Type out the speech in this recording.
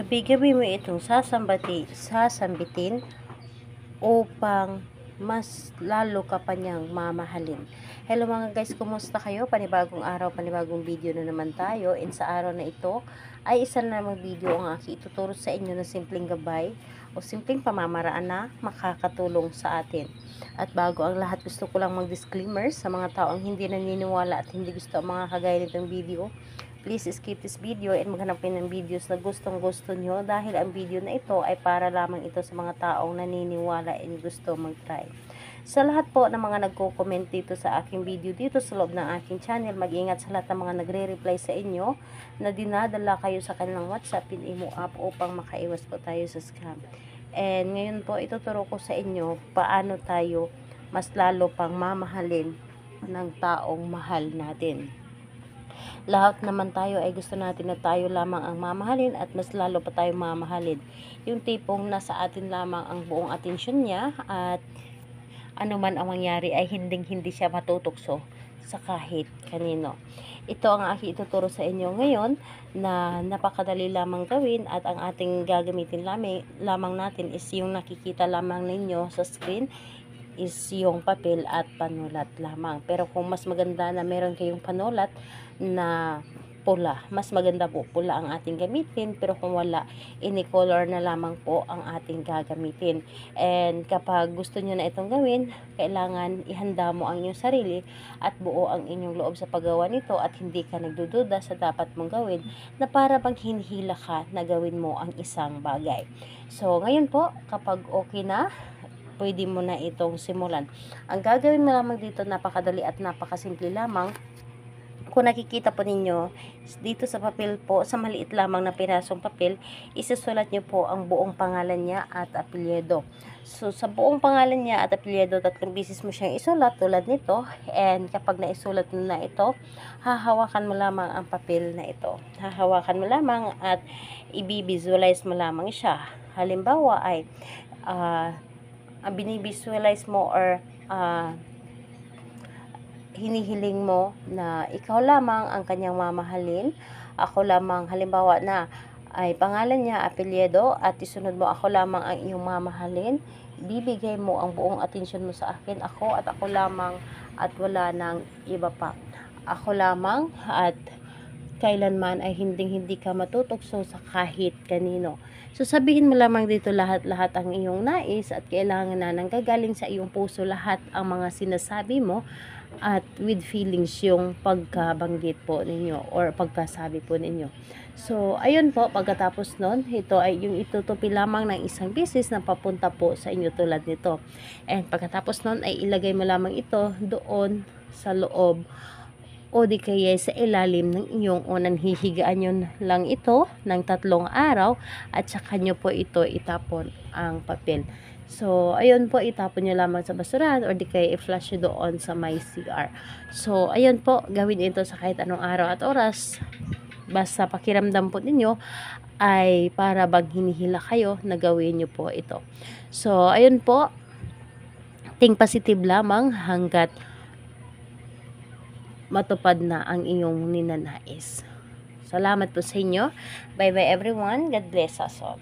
gabi-gabi mo itong sasambitin upang mas lalo ka pa niyang mamahalin. Hello mga guys, kumusta kayo? Panibagong araw, panibagong video na naman tayo. And sa araw na ito ay isa na namang video ang aking ituturo sa inyo na simpleng gabay o simpleng pamamaraan na makakatulong sa atin. At bago ang lahat, gusto ko lang mag-disclaimer sa mga taong hindi naniniwala at hindi gusto ang mga kagaya nitong video. Please skip this video and maghanap kayo ng videos na gustong-gusto nyo dahil ang video na ito ay para lamang ito sa mga taong naniniwala and gusto mag-try. Sa lahat po ng mga nagko-comment dito sa aking video dito sa loob ng aking channel, mag-ingat sa lahat ng mga nagre-reply sa inyo na dinadala kayo sa kanilang WhatsApp in Imo app upang makaiwas po tayo sa scam. And ngayon po ituturo ko sa inyo paano tayo mas lalo pang mamahalin ng taong mahal natin. Lahat naman tayo ay gusto natin na tayo lamang ang mamahalin at mas lalo pa tayo mamahalin. Yung tipong nasa atin lamang ang buong atensyon niya at ano man ang mangyari ay hindi siya matutokso sa kahit kanino. Ito ang aking ituturo sa inyo ngayon na napakadali lamang gawin at ang ating gagamitin lamang natin is yung nakikita lamang ninyo sa screen is yung papel at panulat lamang. Pero kung mas maganda na meron kayong panulat na pula, mas maganda po pula ang ating gamitin, pero kung wala, ini-color na lamang po ang ating gagamitin. And kapag gusto nyo na itong gawin, kailangan ihanda mo ang inyong sarili at buo ang inyong loob sa paggawa nito at hindi ka nagdududa sa dapat mong gawin na para bang hinihila ka na gawin mo ang isang bagay. So ngayon po, kapag okay na, pwede mo na itong simulan. Ang gagawin mo lamang dito, napakadali at napakasimple lamang. Kung nakikita po ninyo, dito sa papel po, sa maliit lamang na pirasong papel, isusulat nyo po ang buong pangalan niya at apelyido. So, sa buong pangalan niya at apelyido, 3 beses mo siyang isulat tulad nito. And kapag naisulat mo na ito, hahawakan mo lamang ang papel na ito. Hahawakan mo lamang at i-visualize mo lamang siya. Halimbawa ay, ang binivisualize mo or hinihiling mo na ikaw lamang ang kanyang mamahalin. Ako lamang, halimbawa na ay pangalan niya, apelyido, at isunod mo ako lamang ang iyong mamahalin. Bibigay mo ang buong atensyon mo sa akin, ako at ako lamang at wala nang iba pa. Ako lamang at kailanman ay hindi ka matutokso sa kahit kanino. So sabihin mo lamang dito lahat ang iyong nais at kailangan na nanggagaling sa iyong puso lahat ang mga sinasabi mo at with feelings yung pagkabanggit po ninyo or pagkasabi po ninyo. So ayun po, pagkatapos nun, ito ay yung itutupi lamang ng isang beses na papunta po sa inyo tulad nito. And pagkatapos nun ay ilagay mo lamang ito doon sa loob o di kaya sa ilalim ng inyong unang hihigaan nyo lang ito ng 3 araw at saka nyo po ito itapon ang papel. So, ayun po, itapon nyo lamang sa basurahan or di kaya i-flush nyo doon sa may CR. So, ayun po, gawin ito sa kahit anong araw at oras. Basta pakiramdam po ninyo ay para bang hinihila kayo na gawin nyo po ito. So, ayun po, think positive lamang hanggat matupad na ang iyong ninanais. Salamat po sa inyo. Bye bye everyone. God bless us all.